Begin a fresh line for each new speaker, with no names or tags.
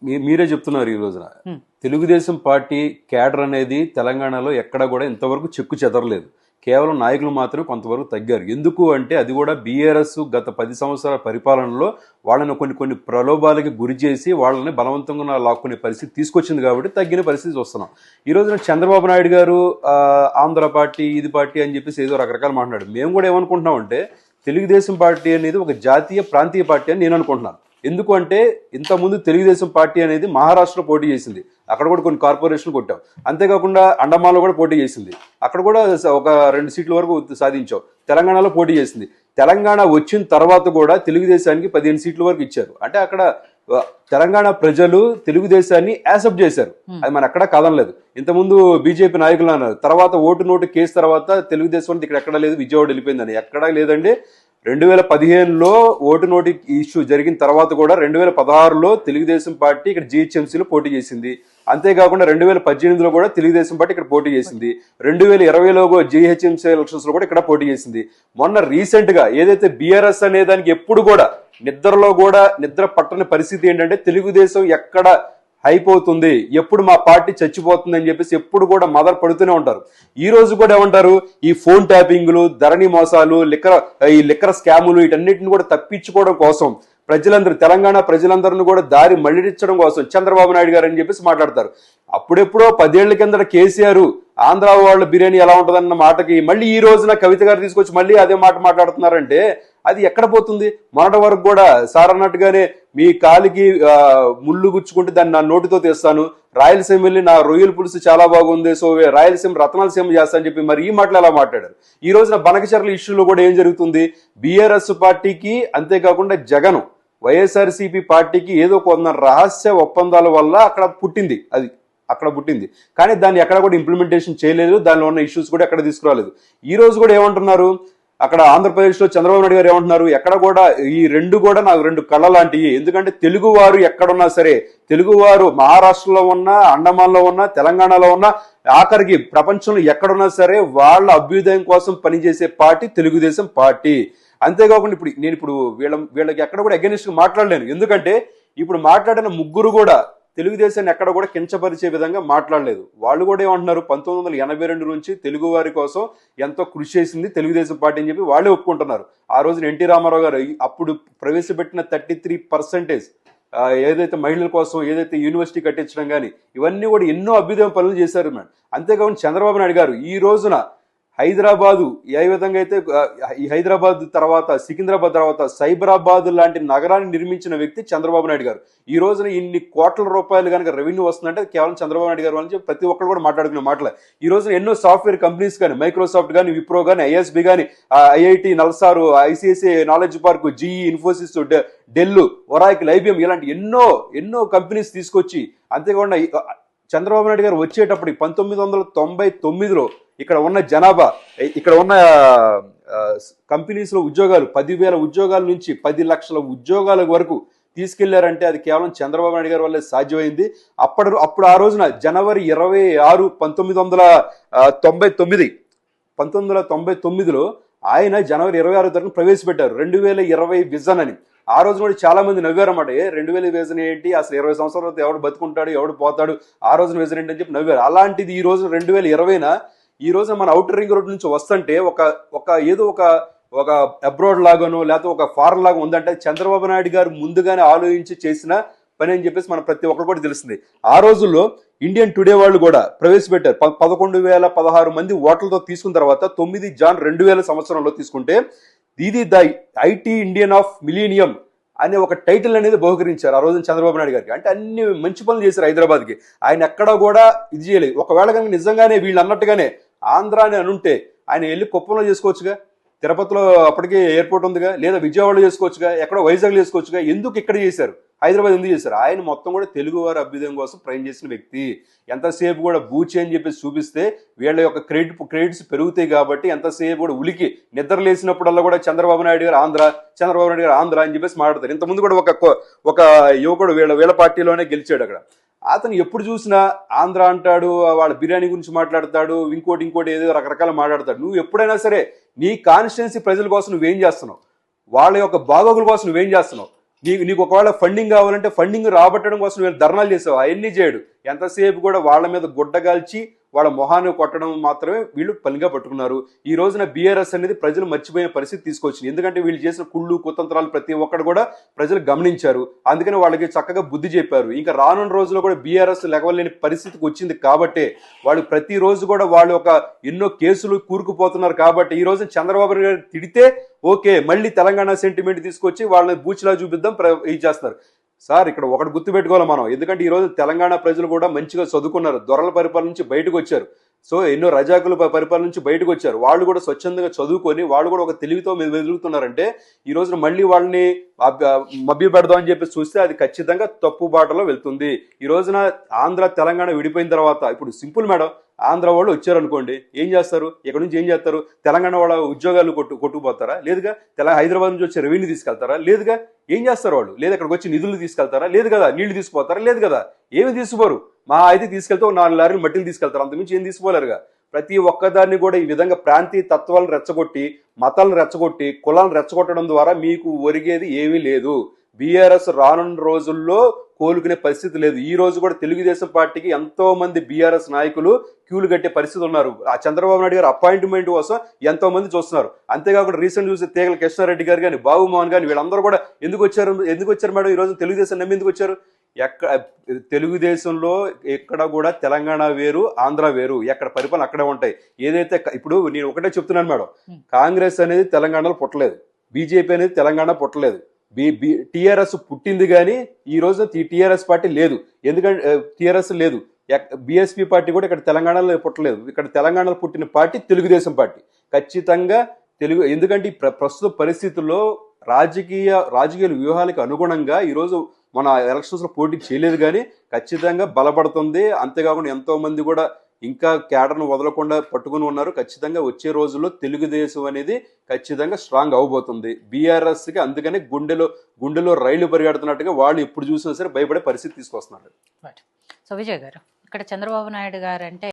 మీరే చెప్తున్నారు ఈ రోజున తెలుగుదేశం పార్టీ క్యాడర్ అనేది తెలంగాణలో ఎక్కడ కూడా ఇంతవరకు చెక్కు చెదరలేదు. కేవలం నాయకులు మాత్రమే కొంతవరకు తగ్గారు. ఎందుకు అంటే అది కూడా బీఆర్ఎస్ గత 10 సంవత్సరాల పరిపాలనలో వాళ్ళని కొన్ని ప్రలోభాలకి గురి చేసి వాళ్ళని బలవంతంగా లాక్కునే పరిస్థితి తీసుకొచ్చింది కాబట్టి తగ్గిన పరిస్థితి చూస్తున్నాం. ఈ రోజున చంద్రబాబు నాయుడు గారు ఆంధ్ర పార్టీ ఇది పార్టీ అని చెప్పేసి ఏదో రకరకాలు మాట్లాడారు. మేము కూడా ఏమనుకుంటున్నాం అంటే తెలుగుదేశం పార్టీ అనేది ఒక జాతీయ ప్రాంతీయ పార్టీ అని నేను అనుకుంటున్నాను. ఎందుకు అంటే ఇంతకుముందు తెలుగుదేశం పార్టీ అనేది మహారాష్ట్రలో పోటీ చేసింది, అక్కడ కూడా కొన్ని కార్పొరేషన్లు కొట్టాం. అంతేకాకుండా అండమాన్లో కూడా పోటీ చేసింది, అక్కడ కూడా ఒక 2 సీట్ల వరకు సాధించాం. తెలంగాణలో పోటీ చేసింది. తెలంగాణ వచ్చిన తర్వాత కూడా తెలుగుదేశానికి 15 సీట్ల వరకు ఇచ్చారు. అంటే అక్కడ తెలంగాణ ప్రజలు తెలుగుదేశాన్ని యాక్సెప్ట్ చేశారు. అది మన ఎక్కడా కాదనలేదు. ఇంతకుముందు బీజేపీ నాయకులు అన్నారు తర్వాత ఓటు నోటు కేసు తర్వాత తెలుగుదేశం ఇక్కడ ఎక్కడా లేదు, విజయవాడ వెళ్ళిపోయిందని. ఎక్కడా లేదండి. 2015లో ఓటు నోటి ఇష్యూ జరిగిన తర్వాత కూడా 2016లో తెలుగుదేశం పార్టీ ఇక్కడ జిహెచ్ఎంసీలో పోటీ చేసింది. అంతేకాకుండా 2018లో కూడా తెలుగుదేశం పార్టీ ఇక్కడ పోటీ చేసింది. 2020లో జిహెచ్ఎంసీ ఎలక్షన్స్ లో కూడా ఇక్కడ పోటీ చేసింది. మొన్న రీసెంట్ గా ఏదైతే బీఆర్ఎస్ అనే దానికి ఎప్పుడు కూడా నిద్ర పట్టని పరిస్థితి ఏంటంటే తెలుగుదేశం ఎక్కడ హైప్ అవుతుంది, ఎప్పుడు మా పార్టీ చచ్చిపోతుంది అని చెప్పేసి ఎప్పుడు కూడా మదర్ పడుతూనే ఉంటారు. ఈ రోజు కూడా ఏమంటారు, ఈ ఫోన్ ట్యాపింగ్లు, ధరణి మోసాలు, లిక్కర్ స్కాములు వీటన్నిటిని కూడా తప్పించుకోవడం కోసం తెలంగాణ ప్రజలందరినీ కూడా దారి మళ్లించడం కోసం చంద్రబాబు నాయుడు గారు అని చెప్పేసి మాట్లాడతారు. అప్పుడెప్పుడో 10 ఏళ్ల కిందట కేసీఆర్ ఆంధ్ర వాళ్ళ బిర్యానీ ఎలా ఉంటుందన్న మాటకి మళ్ళీ ఈ రోజున కవిత గారు తీసుకొచ్చి మళ్ళీ అదే మాట మాట్లాడుతున్నారంటే అది ఎక్కడ పోతుంది? మొన్నటి వరకు కూడా సార్ అన్నట్టుగానే మీ కాలికి ముళ్ళు గుచ్చుకుంటే దాన్ని నా నోటితో తెస్తాను, రాయలసీమ వెళ్ళి నా రొయ్యల పులుసు చాలా బాగుంది, సో రాయలసీమ రత్నాలసీమ చేస్తా అని చెప్పి మరి ఈ మాటలు ఎలా మాట్లాడారు? ఈ రోజున బనకచర్ల ఇష్యూలో కూడా ఏం జరుగుతుంది? బీఆర్ఎస్ పార్టీకి అంతేకాకుండా జగన్ వైఎస్ఆర్సీపీ పార్టీకి ఏదో కొంత రహస్య ఒప్పందాల వల్ల అక్కడ పుట్టింది. కానీ దాన్ని ఎక్కడ కూడా ఇంప్లిమెంటేషన్ చేయలేదు. దానిలో ఉన్న ఇష్యూస్ కూడా ఎక్కడ తీసుకురాలేదు. ఈ రోజు కూడా ఏమంటున్నారు, అక్కడ ఆంధ్రప్రదేశ్లో చంద్రబాబు నాయుడు గారు ఏమంటున్నారు, ఎక్కడ కూడా ఈ రెండు కూడా నాకు 2 కళ్ళ లాంటివి. ఎందుకంటే తెలుగువారు ఎక్కడున్నా సరే, తెలుగువారు మహారాష్ట్రలో ఉన్నా, అండమాన్లో ఉన్నా, తెలంగాణలో ఉన్నా, ఆఖరికి ప్రపంచంలో ఎక్కడున్నా సరే వాళ్ళ అభ్యుదయం కోసం పనిచేసే పార్టీ తెలుగుదేశం పార్టీ. అంతేకాకుండా నేను వీళ్ళకి ఎక్కడ కూడా అగెనిస్ట్ మాట్లాడలేను. ఎందుకంటే ఇప్పుడు మాట్లాడిన ముగ్గురు కూడా తెలుగుదేశాన్ని ఎక్కడ కూడా కించపరిచే విధంగా మాట్లాడలేదు. వాళ్ళు కూడా ఏమంటున్నారు, 1982 నుంచి తెలుగు వారి కోసం ఎంతో కృషి చేసింది తెలుగుదేశం పార్టీ అని చెప్పి వాళ్ళే ఒప్పుకుంటున్నారు. ఆ రోజున ఎన్టీ రామారావు గారు అప్పుడు ప్రవేశపెట్టిన 33% ఏదైతే మహిళల కోసం ఏదైతే యూనివర్సిటీ కట్టించడం కానీ ఇవన్నీ కూడా ఎన్నో అభ్యుదయం పనులు చేశారు మేడం. అంతేకాకుండా చంద్రబాబు నాయుడు గారు ఈ రోజున హైదరాబాదు ఏ విధంగా అయితే ఈ హైదరాబాద్ తర్వాత సికింద్రాబాద్ తర్వాత సైబరాబాద్ లాంటి నగరాన్ని నిర్మించిన వ్యక్తి చంద్రబాబు నాయుడు గారు. ఈ రోజున ఇన్ని కోట్ల రూపాయలు కనుక రెవెన్యూ వస్తుందంటే కేవలం చంద్రబాబు నాయుడు గారు అని చెప్పి ప్రతి ఒక్కరు కూడా మాట్లాడుకునే మాటలే. ఈ రోజున ఎన్నో సాఫ్ట్వేర్ కంపెనీస్ కానీ, మైక్రోసాఫ్ట్ కానీ, విప్రో కానీ, ఐఎస్బి కానీ, IIT NALSAR, ICICI knowledge park, GE, Infosys, Dell, Oracle, IBM ఇలాంటి ఎన్నో కంపెనీస్ తీసుకొచ్చి, అంతేకాకుండా చంద్రబాబు నాయుడు గారు వచ్చేటప్పుడు 1999లో ఇక్కడ ఉన్న జనాభా, ఇక్కడ ఉన్న కంపెనీస్ లో ఉద్యోగాలు 10,000 ఉద్యోగాల నుంచి 10 లక్షల ఉద్యోగాల వరకు తీసుకెళ్లారంటే అది కేవలం చంద్రబాబు నాయుడు గారి వల్లే సాధ్యమైంది. అప్పుడు ఆ రోజున జనవరి 26, 1999లో ఆయన జనవరి 26 తారీఖున ప్రవేశపెట్టారు 2020 విజన్ అని. ఆ రోజు కూడా చాలా మంది నవ్వారన్నమాట. 2020 విజన్ ఏంటి, అసలు 20 సంవత్సరాల తర్వాత ఎవడు బతుకుంటాడు, ఎవడు పోతాడు, ఆ రోజున విజన్ ఏంటి అని చెప్పి నవ్వారు. అలాంటిది ఈ రోజు 2020 ఈ రోజు మన అవుటర్ రింగ్ రోడ్ నుంచి వస్తుంటే ఒక అబ్రాడ్ లాగానో లేకపోతే ఒక ఫారెన్ లాగా ఉందంటే చంద్రబాబు నాయుడు గారు ముందుగానే ఆలోచించి చేసిన పని అని చెప్పేసి మన ప్రతి ఒక్కరు కూడా తెలుస్తుంది. ఆ రోజుల్లో ఇండియన్ టుడే వాళ్ళు కూడా ప్రవేశపెట్టారు. 11,016 మంది ఓట్లతో తీసుకున్న తర్వాత 9 జాన్ 2000 సంవత్సరంలో తీసుకుంటే ఇది the IT Indian of millennium అనే ఒక టైటిల్ అనేది బహుకరించారు ఆ రోజున చంద్రబాబు నాయుడు గారికి. అంటే అన్ని మంచి పనులు చేశారు హైదరాబాద్కి. ఆయన ఎక్కడా కూడా ఇది చేయలేదు. ఒకవేళ కనుక నిజంగానే వీళ్ళు అన్నట్టుగానే ఆంధ్ర అని అనుంటే ఆయన వెళ్ళి కుప్పంలో చేసుకోవచ్చుగా, తిరుపతిలో అప్పటికే ఎయిర్పోర్ట్ ఉందిగా, లేదా విజయవాడలో చేసుకోవచ్చుగా, ఎక్కడో వైజాగ్లో చేసుకోవచ్చుగా. ఎందుకు ఇక్కడ చేశారు, హైదరాబాద్ ఎందుకు చేశారు? ఆయన మొత్తం కూడా తెలుగు వారి అభ్యుదయం కోసం ప్రయత్నం చేసిన వ్యక్తి. ఎంతసేపు కూడా బూచి అని చెప్పేసి చూపిస్తే వీళ్ళ యొక్క క్రెడిట్స్ పెరుగుతాయి కాబట్టి ఎంతసేపు కూడా ఉలికి నిద్ర లేసినప్పుడల్లా కూడా చంద్రబాబు నాయుడు గారు ఆంధ్ర అని చెప్పేసి మాట్లాడతారు. ఇంతకుముందు కూడా ఒక యువకుడు వీళ్ళ పార్టీలోనే గెలిచాడు అక్కడ. అతను ఎప్పుడు చూసినా ఆంధ్ర అంటాడు, వాళ్ళ బిర్యానీ గురించి మాట్లాడతాడు, ఇంకోటి ఏదో రకరకాల మాట్లాడతాడు. నువ్వు ఎప్పుడైనా సరే నీ కాన్స్టిట్యున్సీ ప్రజల కోసం నువ్వేం చేస్తున్నావు, వాళ్ళ యొక్క బాగోగుల కోసం నువ్వేం చేస్తున్నావు? నీకు ఒకవేళ ఫండింగ్ కావాలంటే ఫండింగ్ రాబట్టడం కోసం వీళ్ళు ధర్నాలు చేసావు, అవన్నీ చేయడు. ఎంతసేపు కూడా వాళ్ళ మీద గుడ్డగాల్చి వాళ్ళ మొహాన్ని కొట్టడం మాత్రమే వీళ్ళు పనిగా పట్టుకున్నారు. ఈ రోజున బీఆర్ఎస్ అనేది ప్రజలు మర్చిపోయిన పరిస్థితి తీసుకొచ్చింది. ఎందుకంటే వీళ్ళు చేసిన కుళ్ళు కుతంత్రాలు ప్రతి ఒక్కరు కూడా ప్రజలు గమనించారు. అందుకని వాళ్ళకి చక్కగా బుద్ధి చెప్పారు. ఇంకా రానున్న రోజుల్లో కూడా బీఆర్ఎస్ లెగవలేని పరిస్థితికి వచ్చింది కాబట్టి వాళ్ళు ప్రతిరోజు కూడా వాళ్ళు ఒక ఎన్నో కేసులు కూరుకుపోతున్నారు. కాబట్టి ఈ రోజున చంద్రబాబు గారు తిడితే ఓకే, మళ్ళీ తెలంగాణ సెంటిమెంట్ తీసుకొచ్చి వాళ్ళని బూచిలా చూపిద్దాం ఇది చేస్తున్నారు. సార్ ఇక్కడ ఒకటి గుర్తుపెట్టుకోవాలి మనం. ఎందుకంటే ఈ రోజు తెలంగాణ ప్రజలు కూడా మంచిగా చదువుకున్నారు, దొరల పరిపాలన నుంచి బయటకు వచ్చారు. సో ఎన్నో రజాకుల పరిపాలన నుంచి బయటకు వచ్చారు. వాళ్ళు కూడా స్వచ్ఛందంగా చదువుకొని వాళ్ళు కూడా ఒక తెలివితో వెలుగుతున్నారంటే ఈ రోజున మళ్ళీ వాళ్ళని మభ్య పెడదామని చెప్పి చూస్తే అది ఖచ్చితంగా తప్పు బాటలో వెళ్తుంది. ఈ రోజున ఆంధ్ర తెలంగాణ విడిపోయిన తర్వాత ఇప్పుడు సింపుల్ మేడం, ఆంధ్ర వాళ్ళు వచ్చారనుకోండి ఏం చేస్తారు, ఇక్కడ నుంచి ఏం చేస్తారు, తెలంగాణ వాళ్ళ ఉద్యోగాలు కొట్టుకుపోతారా? లేదుగా. హైదరాబాద్ నుంచి వచ్చే రెవెన్యూ తీసుకెళ్తారా? లేదుగా. ఏం చేస్తారు వాళ్ళు? లేదు అక్కడికి వచ్చి నిధులు తీసుకెళ్తారా? లేదు కదా. నీళ్లు తీసుకుపోతారా? లేదు కదా. ఏమి తీసుకోరు. మా అయితే తీసుకెళ్తే 4 లారీలు మట్టిలు తీసుకెళ్తారు, అంతమించి ఏం తీసుకోలేరుగా. ప్రతి ఒక్కదాన్ని కూడా ఈ విధంగా ప్రాంతీయ తత్వాలను రెచ్చగొట్టి, మతాలను రెచ్చగొట్టి, కులాలను రెచ్చగొట్టడం ద్వారా మీకు ఒరిగేది ఏమీ లేదు. బీఆర్ఎస్ రానున్న రోజుల్లో కోలుకునే పరిస్థితి లేదు. ఈ రోజు కూడా తెలుగుదేశం పార్టీకి ఎంతో మంది బీఆర్ఎస్ నాయకులు క్యూలు కట్టే పరిస్థితి ఉన్నారు. ఆ చంద్రబాబు నాయుడు గారు అపాయింట్మెంట్ కోసం ఎంతో మంది చూస్తున్నారు. అంతేకాకుండా రీసెంట్ చూసే తేగల కృష్ణారెడ్డి గారు కానీ, బాబు మోహన్ కానీ వీళ్ళందరూ కూడా ఎందుకు వచ్చారు మేడం? ఈ రోజు తెలుగుదేశం నమ్మి ఎందుకు వచ్చారు? తెలుగుదేశంలో ఎక్కడ కూడా తెలంగాణ వేరు, ఆంధ్ర వేరు. ఎక్కడ పరిపాలన అక్కడే ఉంటాయి. ఏదైతే ఇప్పుడు నేను ఒకటే చెప్తున్నాను మేడం, కాంగ్రెస్ అనేది తెలంగాణలో పుట్టలేదు, బీజేపీ అనేది తెలంగాణ పుట్టలేదు. టీఆర్ఎస్ పుట్టింది కానీ ఈ రోజు టీఆర్ఎస్ పార్టీ లేదు. ఎందుకంటే టీఆర్ఎస్ లేదు. బీఎస్పీ పార్టీ కూడా ఇక్కడ తెలంగాణలో పుట్టలేదు. ఇక్కడ తెలంగాణలో పుట్టిన పార్టీ తెలుగుదేశం పార్టీ. ఖచ్చితంగా ఎందుకంటే ప్రస్తుత పరిస్థితుల్లో రాజకీయ వ్యూహాలకు అనుగుణంగా ఈరోజు మన ఎలక్షన్స్ లో పోటీ చేయలేదు కానీ ఖచ్చితంగా బలపడుతుంది. అంతేకాకుండా ఎంతో మంది కూడా ఇంకా క్యాడర్ను వదలకుండా పట్టుకుని ఉన్నారు. ఖచ్చితంగా వచ్చే రోజుల్లో తెలుగుదేశం అనేది ఖచ్చితంగా స్ట్రాంగ్ అవబోతుంది. బీఆర్ఎస్ కి అందుకనే గుండెలో రైళ్లు పరిగెడుతున్నట్టుగా వాళ్ళు ఎప్పుడు చూసినా సరే భయపడే పరిస్థితి తీసుకొస్తున్నారు.
సో విజయ్ గారు, ఇక్కడ చంద్రబాబు నాయుడు గారు అంటే